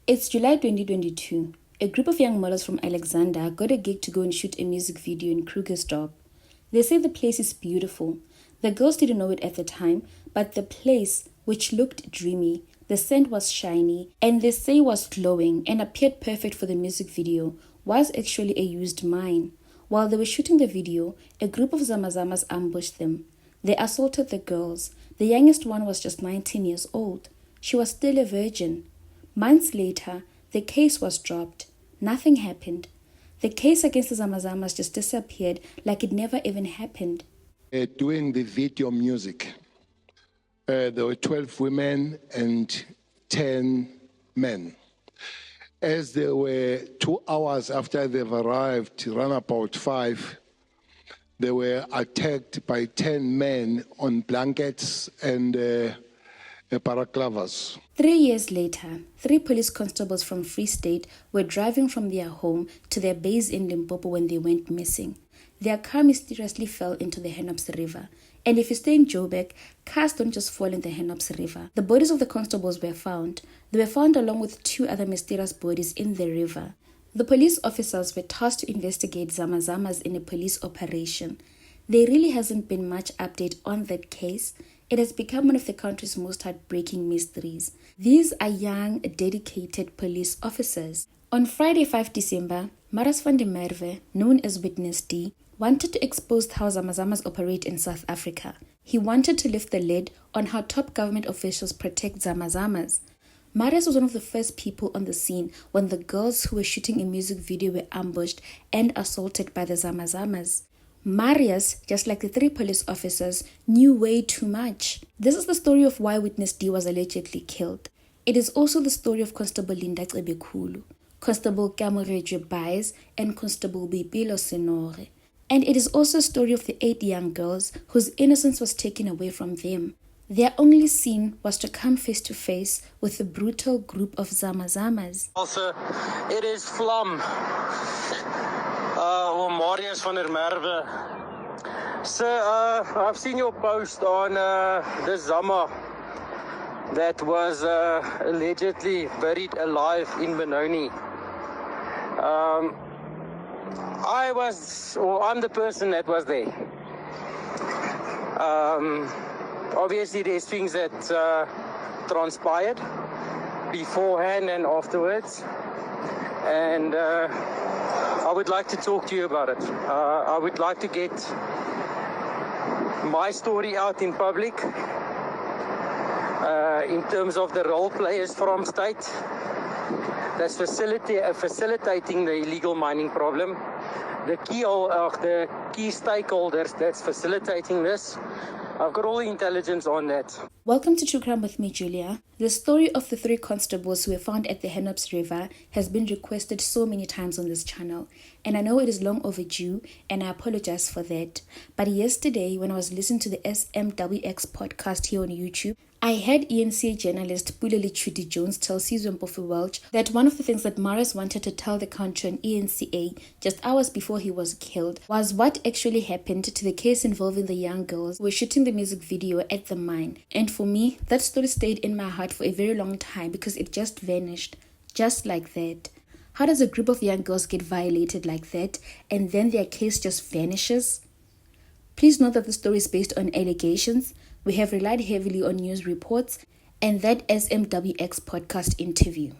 It's July 2022. A group of young models from Alexander got a gig to go and shoot a music video in Krugersdorp. They say the place is beautiful. The girls didn't know it at the time, but the place, which looked dreamy, the scent was shiny, and they say was glowing and appeared perfect for the music video, was actually a used mine. While they were shooting the video, a group of Zama Zamas ambushed them. They assaulted the girls. The youngest one was just 19 years old. She was still a virgin. Months later, the case was dropped. Nothing happened. The case against the Zama Zamas just disappeared like it never even happened. Doing the video music, there were 12 women and 10 men. As they were 2 hours after they've arrived, around about 5, they were attacked by 10 men on blankets and paraclavas. 3 years later, 3 police constables from Free State were driving from their home to their base in Limpopo when they went missing. Their car mysteriously fell into the Hennops River. And if you stay in Joburg, cars don't just fall in the Hennops River. The bodies of the constables were found. They were found along with 2 other mysterious bodies in the river. The police officers were tasked to investigate Zama Zamas in a police operation. There really hasn't been much update on that case. It has become one of the country's most heartbreaking mysteries. These are young, dedicated police officers. On Friday, 5 December, Marius van der Merwe, known as Witness D, wanted to expose how Zama Zamas operate in South Africa. He wanted to lift the lid on how top government officials protect Zama Zamas. Marius was one of the first people on the scene when the girls who were shooting a music video were ambushed and assaulted by the Zama Zamas. Marius, just like the 3 police officers, knew way too much. This is the story of why Witness D was allegedly killed. It is also the story of Constable Linda Cebekulu, Constable Kamorejo Baez, and Constable Bipilo Senore. And it is also a story of the 8 young girls whose innocence was taken away from them. Their only sin was to come face to face with the brutal group of Zama Zamas. Also, it is Vlam. Marius van der Merwe. Sir, I've seen your post on the Zama that was allegedly buried alive in Benoni. I'm the person that was there. Obviously, there's things that transpired beforehand and afterwards. And I would like to talk to you about it. I would like to get my story out in public in terms of the role players from state that's facilitating the illegal mining problem, the key stakeholders that's facilitating this. I've got all the intelligence on that. Welcome to True Crime with me, Julia. The story of the 3 constables who were found at the Hennops River has been requested so many times on this channel, and I know it is long overdue, and I apologize for that. But yesterday, when I was listening to the SMWX podcast here on YouTube, I heard ENCA journalist Puleli Chudi Jones tell Sizwe Mpofu Welch that one of the things that Marius wanted to tell the country on ENCA just hours before he was killed was what actually happened to the case involving the young girls who were shooting the music video at the mine. And for me, that story stayed in my heart for a very long time because it just vanished, just like that. How does a group of young girls get violated like that and then their case just vanishes? Please note that the story is based on allegations. We have relied heavily on news reports and that SMWX podcast interview.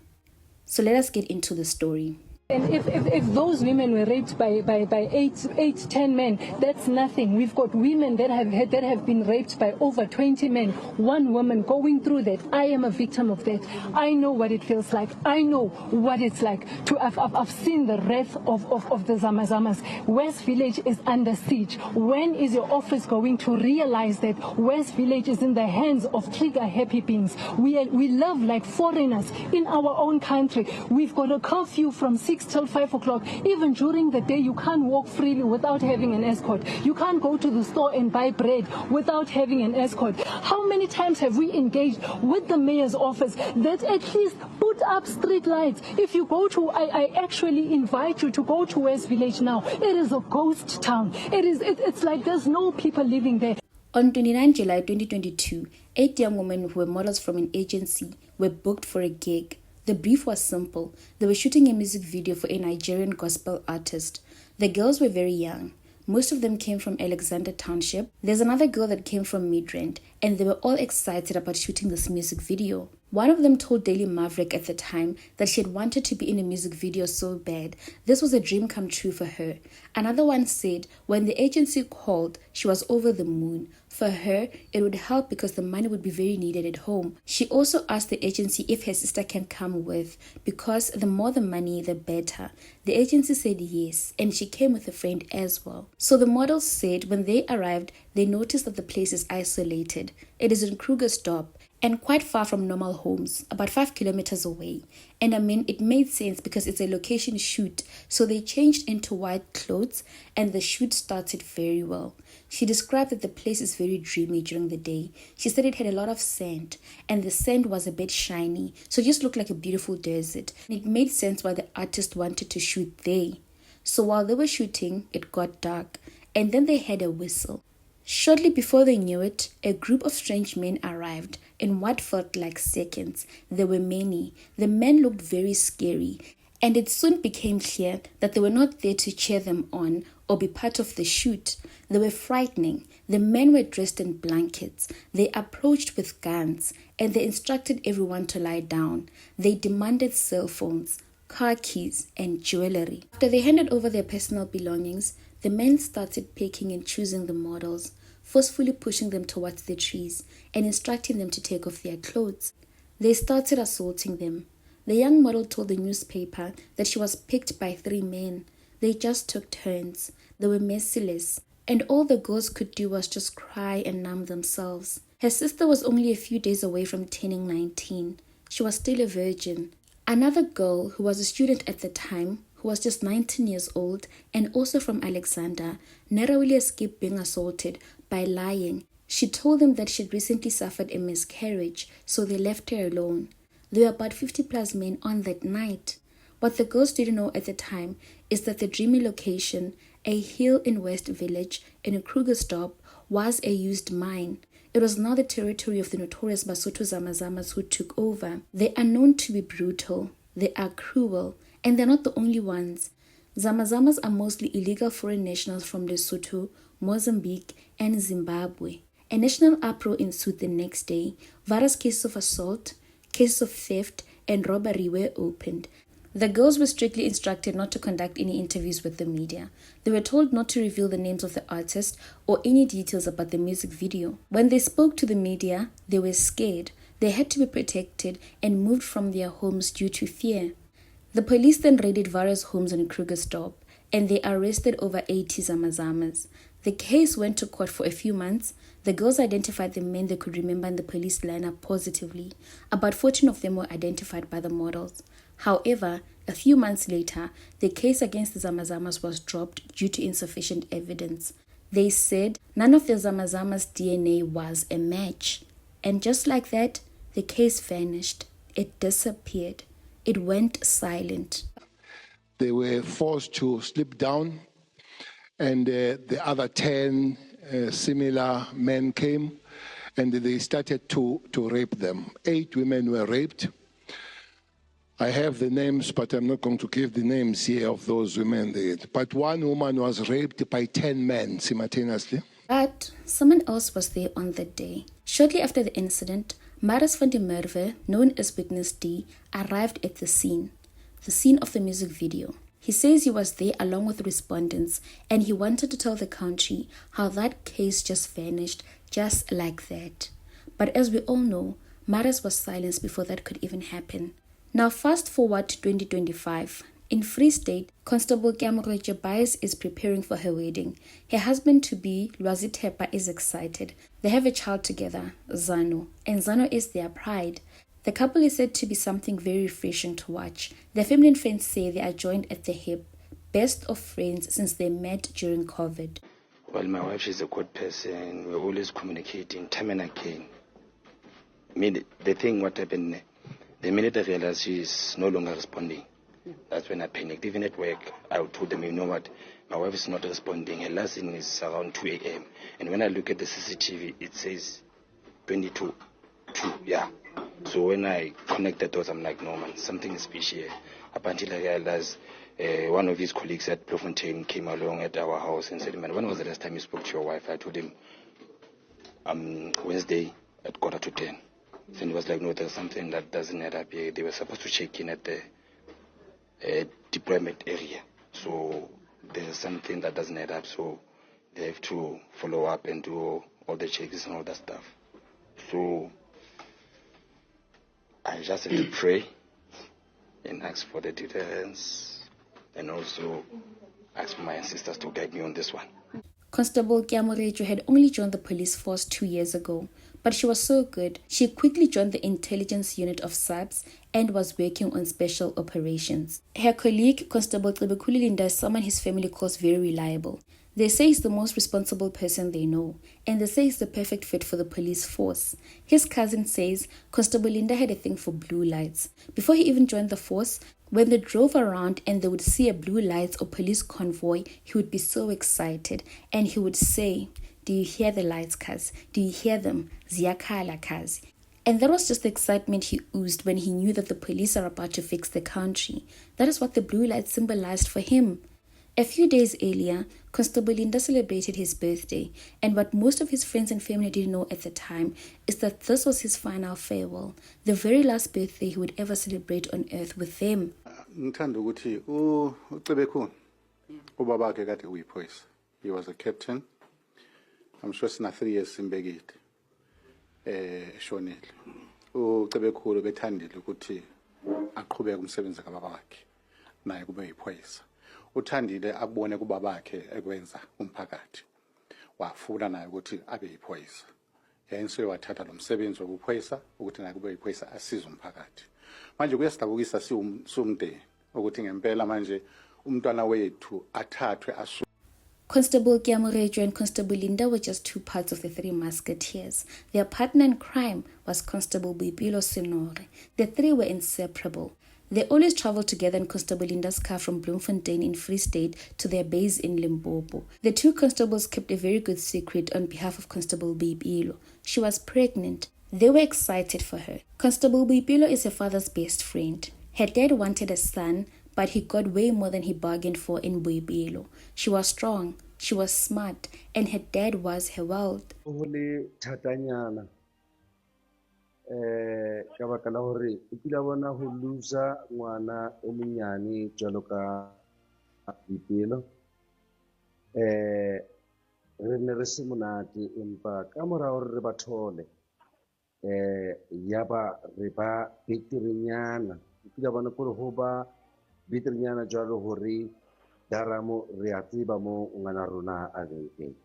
So let us get into the story. And if those women were raped by 10 men, that's nothing. We've got women that have been raped by over 20 men. One woman going through that. I am a victim of that. I know what it feels like. I know what it's like to. I've seen the wrath of the Zama Zamas. West Village is under siege. When is your office going to realize that West Village is in the hands of trigger-happy beings? We live like foreigners in our own country. We've got a curfew from 6 till 5 o'clock. Even during the day, you can't walk freely without having an escort. You can't go to the store and buy bread without having an escort. How many times have we engaged with the mayor's office that at least put up street lights? If you go to, I actually invite you to go to West Village now. It is a ghost town. It's like there's no people living there. On 29 July 2022, 8 young women who were models from an agency were booked for a gig. The brief was simple. They were shooting a music video for a Nigerian gospel artist. The girls were very young. Most of them came from Alexander Township. There's another girl that came from Midrand, and they were all excited about shooting this music video. One of them told Daily Maverick at the time that she had wanted to be in a music video so bad. This was a dream come true for her. Another one said when the agency called, she was over the moon. For her, it would help because the money would be very needed at home. She also asked the agency if her sister can come with, because the more the money, the better. The agency said yes, and she came with a friend as well. So the models said when they arrived, they noticed that the place is isolated. It is in Krugersdorp, and quite far from normal homes, about 5 kilometers away. And I mean, it made sense because it's a location shoot, so they changed into white clothes and the shoot started very well. She described that the place is very dreamy during the day. She said it had a lot of sand, and the sand was a bit shiny, so it just looked like a beautiful desert. And it made sense why the artist wanted to shoot there. So while they were shooting, it got dark, and then they had a whistle. Shortly before they knew it, a group of strange men arrived in what felt like seconds. There were many. The men looked very scary, and it soon became clear that they were not there to cheer them on or be part of the shoot. They were frightening. The men were dressed in blankets. They approached with guns, and they instructed everyone to lie down. They demanded cell phones, car keys, and jewelry. After they handed over their personal belongings, the men started picking and choosing the models, forcefully pushing them towards the trees and instructing them to take off their clothes. They started assaulting them. The young model told the newspaper that she was picked by 3 men. They just took turns. They were merciless, and all the girls could do was just cry and numb themselves. Her sister was only a few days away from turning 19. She was still a virgin. Another girl who was a student at the time, who was just 19 years old and also from Alexander, narrowly escaped being assaulted by lying. She told them that she had recently suffered a miscarriage, so they left her alone. There were about 50 plus men on that night. What the girls didn't know at the time is that the dreamy location, a hill in West Village in Krugersdorp, was a used mine. It was now the territory of the notorious Basotho Zama Zamas who took over. They are known to be brutal. They are cruel. And they're not the only ones. Zama Zamas are mostly illegal foreign nationals from Lesotho, Mozambique, and Zimbabwe. A national uproar ensued the next day. Various cases of assault, cases of theft, and robbery were opened. The girls were strictly instructed not to conduct any interviews with the media. They were told not to reveal the names of the artist or any details about the music video. When they spoke to the media, they were scared. They had to be protected and moved from their homes due to fear. The police then raided various homes in Krugersdorp, and they arrested over 80 Zama Zamas. The case went to court for a few months. The girls identified the men they could remember in the police lineup positively. About 14 of them were identified by the models. However, a few months later, the case against the Zama Zamas was dropped due to insufficient evidence. They said none of the Zama Zamas' DNA was a match. And just like that, the case vanished. It disappeared. It went silent. They were forced to slip down, and the other 10 similar men came, and they started to rape them. 8 women were raped. I have the names, but I'm not going to give the names here of those women. But one woman was raped by 10 men simultaneously. But someone else was there on that day. Shortly after the incident, Marius van der Merwe, known as Witness D, arrived at the scene of the music video. He says he was there along with respondents, and he wanted to tell the country how that case just vanished just like that. But as we all know, Marius was silenced before that could even happen. Now fast forward to 2025. In Free State, Constable Keamoreche Bias is preparing for her wedding. Her husband-to-be, Lwazitepa, is excited. They have a child together, Zano, and Zano is their pride. The couple is said to be something very refreshing to watch. Their family and friends say they are joined at the hip, best of friends since they met during COVID. Well, my wife is a good person. We're always communicating, time and again. I mean, the thing, what happened, the minute I realized she is no longer responding, that's when I panicked. Even at work, I told them, you know what, my wife is not responding. Her last thing is around 2 a.m. And when I look at the CCTV, it says 22, yeah. So when I connected those, I'm like, no man, something is fishy here. Up until I realized one of his colleagues at Bloemfontein came along at our house and said, man, when was the last time you spoke to your wife? I told him, Wednesday at 9:45. Then he was like, no, there's something that doesn't add up here. They were supposed to check in at the deployment area. So there's something that doesn't add up. So they have to follow up and do all the checks and all that stuff. So I just had to pray and ask for the deterrence and also ask my sisters to guide me on this one. Constable Kiamorejo had only joined the police force 2 years ago, but she was so good, she quickly joined the intelligence unit of SAPS and was working on special operations. Her colleague, Constable Krugersdorp, is someone his family calls very reliable. They say he's the most responsible person they know, and they say he's the perfect fit for the police force. His cousin says Constable Linda had a thing for blue lights. Before he even joined the force, when they drove around and they would see a blue lights or police convoy, he would be so excited and he would say, "Do you hear the lights, cuz? Do you hear them? Ziyakhala, cuz." And that was just the excitement he oozed when he knew that the police are about to fix the country. That is what the blue lights symbolized for him. A few days earlier, Constable Linda celebrated his birthday, and what most of his friends and family didn't know at the time is that this was his final farewell, the very last birthday he would ever celebrate on earth with them. He was a captain. I'm sure it's not 3 years in Begit. Shonel. Ucebekhulu bethandile ukuthi aqhubeke umsebenzi kababakhe naye kube yiphoyisa. Uthandile abone kubabakhe ekwenza umphakathi. Wafuna naye ukuthi abe yiphoyisa. Yenso wathatha lo msebenzi wobuphoyisa ukuthi naye kube yiphoyisa asize umphakathi. Manje kuyasidabukisa siwumndeni ukuthi ngempela manje umntwana wethu athathwe asu. Constable Kiamorejo and Constable Linda were just two parts of the Three Musketeers. Their partner in crime was Constable Boipelo Senore. The three were inseparable. They always traveled together in Constable Linda's car from Bloemfontein in Free State to their base in Limpopo. The two constables kept a very good secret on behalf of Constable Boipelo. She was pregnant. They were excited for her. Constable Boipelo is her father's best friend. Her dad wanted a son, but he got way more than he bargained for in Boipelo. She was strong, she was smart, and her dad was her world. Ka baka la hore o kila bona ho loser ngwana o monyane jwalo ka Boipelo re ne re se monate empa ka mora hore re ba thole yaba re ba beterenyana o kila bona gore ho ba beterenyana jwalo hore daramo re a tseba mo ngwana rona a leng.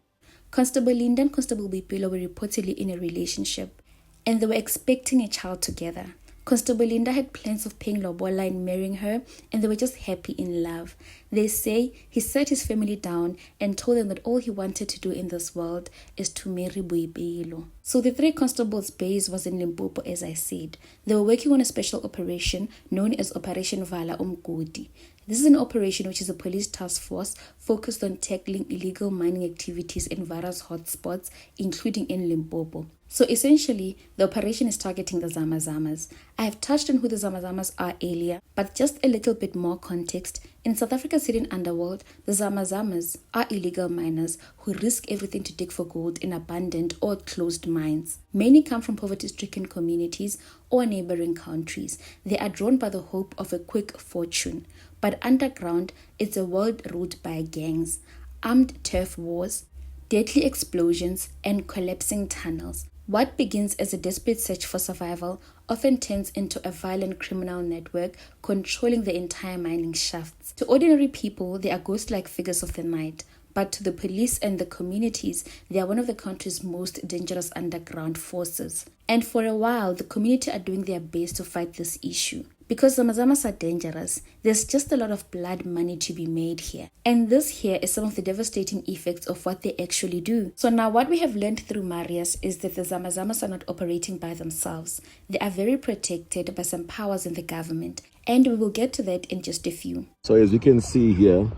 Constable Linda and Constable Boipelo were reportedly in a relationship, and they were expecting a child together. Constable Linda had plans of paying lobola and marrying her, and they were just happy in love. They say he sat his family down and told them that all he wanted to do in this world is to marry Boipelo. So the three constables' base was in Limpopo, as I said. They were working on a special operation known as Operation Vala Umgodi. This is an operation which is a police task force focused on tackling illegal mining activities in various hotspots, including in Limpopo. So essentially, the operation is targeting the Zama Zamas. I have touched on who the Zama Zamas are earlier, but just a little bit more context. In South Africa's hidden underworld, the Zama Zamas are illegal miners who risk everything to dig for gold in abandoned or closed mines. Many come from poverty-stricken communities or neighboring countries. They are drawn by the hope of a quick fortune. But underground, it's a world ruled by gangs, armed turf wars, deadly explosions, and collapsing tunnels. What begins as a desperate search for survival often turns into a violent criminal network controlling the entire mining shafts. To ordinary people, they are ghost-like figures of the night, but to the police and the communities, they are one of the country's most dangerous underground forces. And for a while, the community are doing their best to fight this issue. Because Zama Zamas are dangerous, there's just a lot of blood money to be made here. And this here is some of the devastating effects of what they actually do. So now what we have learned through Marius is that the Zama Zamas are not operating by themselves. They are very protected by some powers in the government. And we will get to that in just a few. So as you can see here,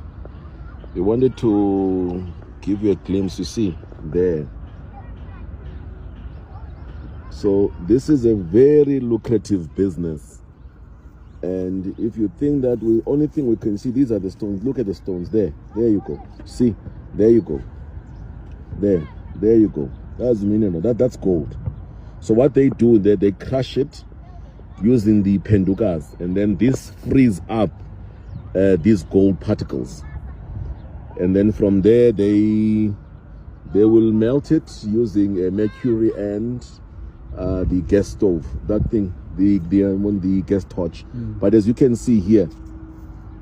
we wanted to give you a glimpse, you see, there. So this is a very lucrative business. And if you think that the only thing we can see, these are the stones. Look at the stones there. There you go. See, there you go. There you go. That's mineral. That's gold. So what they do, they crush it using the pendukas, and then this frees up these gold particles. And then from there, they will melt it using a mercury and the gas stove. That thing, the gas torch. But as you can see here,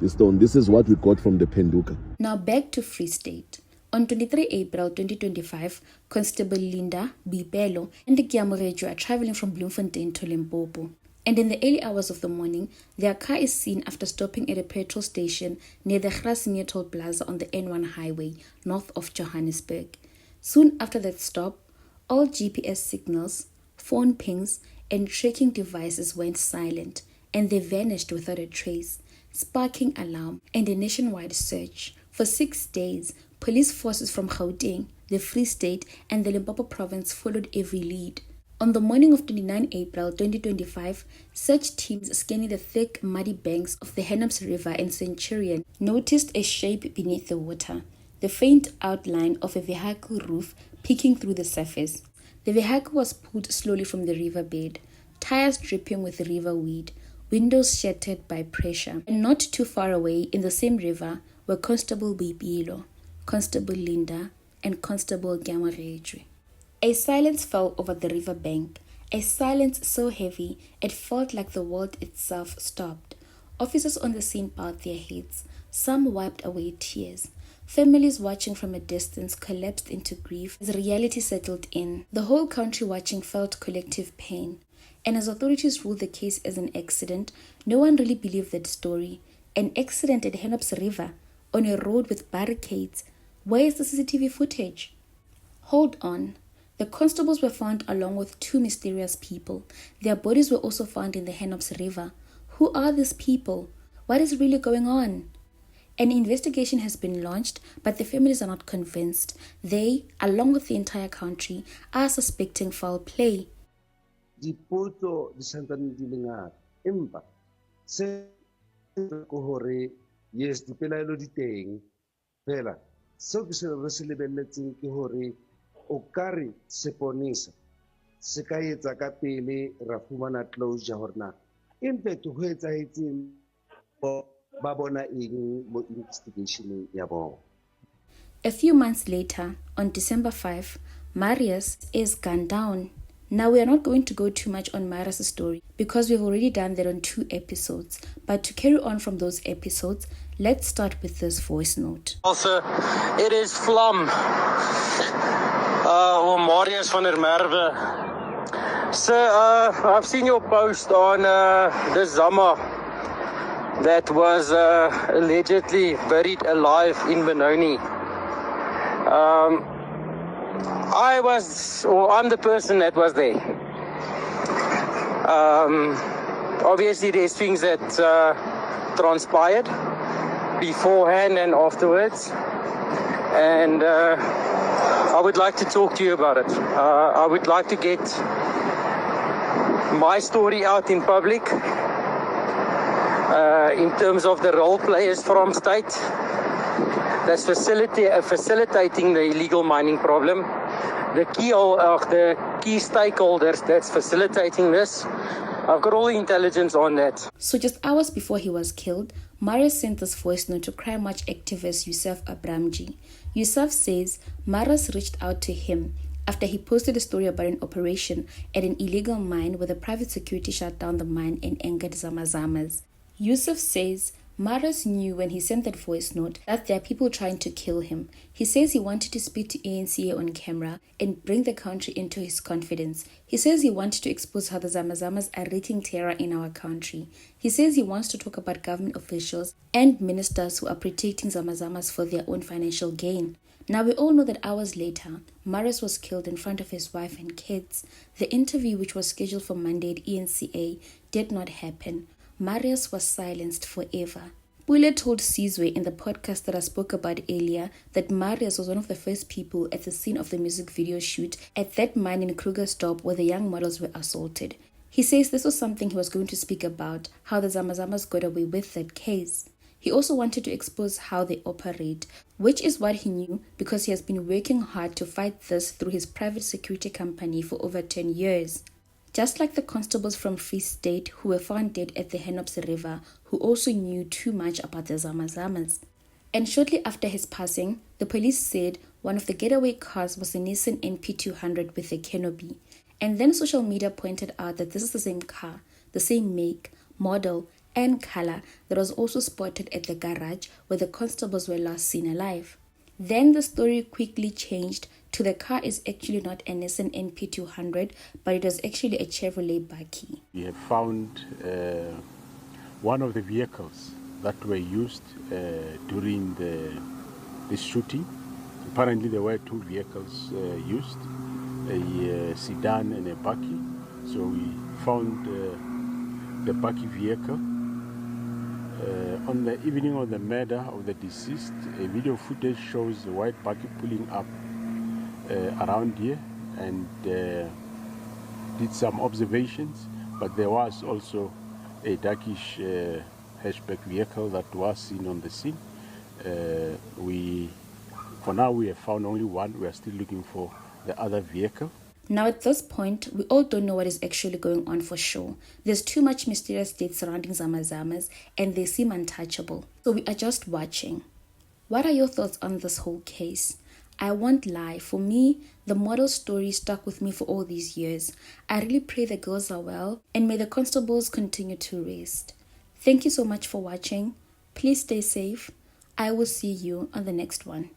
the stone, this is what we got from the penduka. Now back to Free State. On 23 April 2025, Constable Linda Bipelo and Kiamorejo are traveling from Bloemfontein to Limpopo. And in the early hours of the morning, their car is seen after stopping at a petrol station near the Grasmeer Toll Plaza on the N1 highway, north of Johannesburg. Soon after that stop, all GPS signals, phone pings, and tracking devices went silent, and they vanished without a trace, sparking alarm and a nationwide search. For 6 days, police forces from Gauteng, the Free State, and the Limpopo province followed every lead. On the morning of 29 April 2025, search teams scanning the thick, muddy banks of the Hennops River in Centurion noticed a shape beneath the water, the faint outline of a vehicle roof peeking through the surface. The vehicle was pulled slowly from the riverbed, tires dripping with river weed, windows shattered by pressure. And not too far away in the same river were Constable Bipilo, Constable Linda, and Constable Kiamorejo. A silence fell over the river bank, a silence so heavy it felt like the world itself stopped. Officers on the scene bowed their heads. Some wiped away tears. Families watching from a distance collapsed into grief as reality settled in. The whole country watching felt collective pain. And as authorities ruled the case as an accident, no one really believed that story. An accident at Hennops River, on a road with barricades. Where is the CCTV footage? Hold on. The constables were found along with 2 mysterious people. Their bodies were also found in the Hennops River. Who are these people? What is really going on? An investigation has been launched, but the families are not convinced. They, along with the entire country, are suspecting foul play. Dipotso di santsane di le ngata, empa se ko hore yes dipelaelo di teng fela seo ke se re se lebelletseng ke hore o kare seponisa se ka etsa ka pele ra fumana closure hore na empa ke ho etsahetseng ba bona eng mo investigation ya bona. A few months later, on December 5, Marius is gunned down. Now, we are not going to go too much on Marius' story because we've already done that on 2 episodes. But to carry on from those episodes, let's start with this voice note. Also, it is Vlam, or Marius van der Merwe. Sir, I've seen your post on the Zama that was allegedly buried alive in Benoni. I'm the person that was there. Obviously, there's things that transpired beforehand and afterwards, and I would like to talk to you about it. I would like to get my story out in public in terms of the role players from state that's facilitating the illegal mining problem. The key stakeholders that's facilitating this. I've got all the intelligence on that. So just hours before he was killed, Marius sent this voice note to Crime Watch activist Yusuf Abramji. Yusuf says Marius reached out to him after he posted a story about an operation at an illegal mine where the private security shut down the mine and angered Zama Zamas. Yusuf says Marius knew when he sent that voice note that there are people trying to kill him. He says he wanted to speak to ANC on camera and bring the country into his confidence. He says he wanted to expose how the Zama Zamas are wreaking terror in our country. He says he wants to talk about government officials and ministers who are protecting Zama Zamas for their own financial gain. Now, we all know that hours later, Marius was killed in front of his wife and kids. The interview, which was scheduled for Monday at ENCA, did not happen. Marius was silenced forever. Pule told Sizwe in the podcast that I spoke about earlier that Marius was one of the first people at the scene of the music video shoot at that mine in Krugersdorp where the young models were assaulted. He says this was something he was going to speak about, how the Zama Zamas got away with that case. He also wanted to expose how they operate, which is what he knew because he has been working hard to fight this through his private security company for over 10 years. Just like the constables from Free State who were found dead at the Hennops River, who also knew too much about the Zama Zamas. And shortly after his passing, the police said one of the getaway cars was a Nissan NP200 with a canopy. And then social media pointed out that this is the same car, the same make, model, and color that was also spotted at the garage where the constables were last seen alive. Then the story quickly changed to the car is actually not a Nissan NP200, but it was actually a Chevrolet Bucky. We have found one of the vehicles that were used during the shooting. Apparently there were two vehicles used, a sedan and a Bucky. So we found the Bucky vehicle. On the evening of the murder of the deceased, a video footage shows the white Bucky pulling up around here and did some observations, but there was also a darkish hatchback vehicle that was seen on the scene. For now we have found only one. We are still looking for the other vehicle. Now at this point, we all don't know what is actually going on for sure. There's too much mysterious state surrounding Zama Zamas and they seem untouchable. So we are just watching. What are your thoughts on this whole case? I won't lie, for me, the model story stuck with me for all these years. I really pray the girls are well and may the constables continue to rest. Thank you so much for watching. Please stay safe. I will see you on the next one.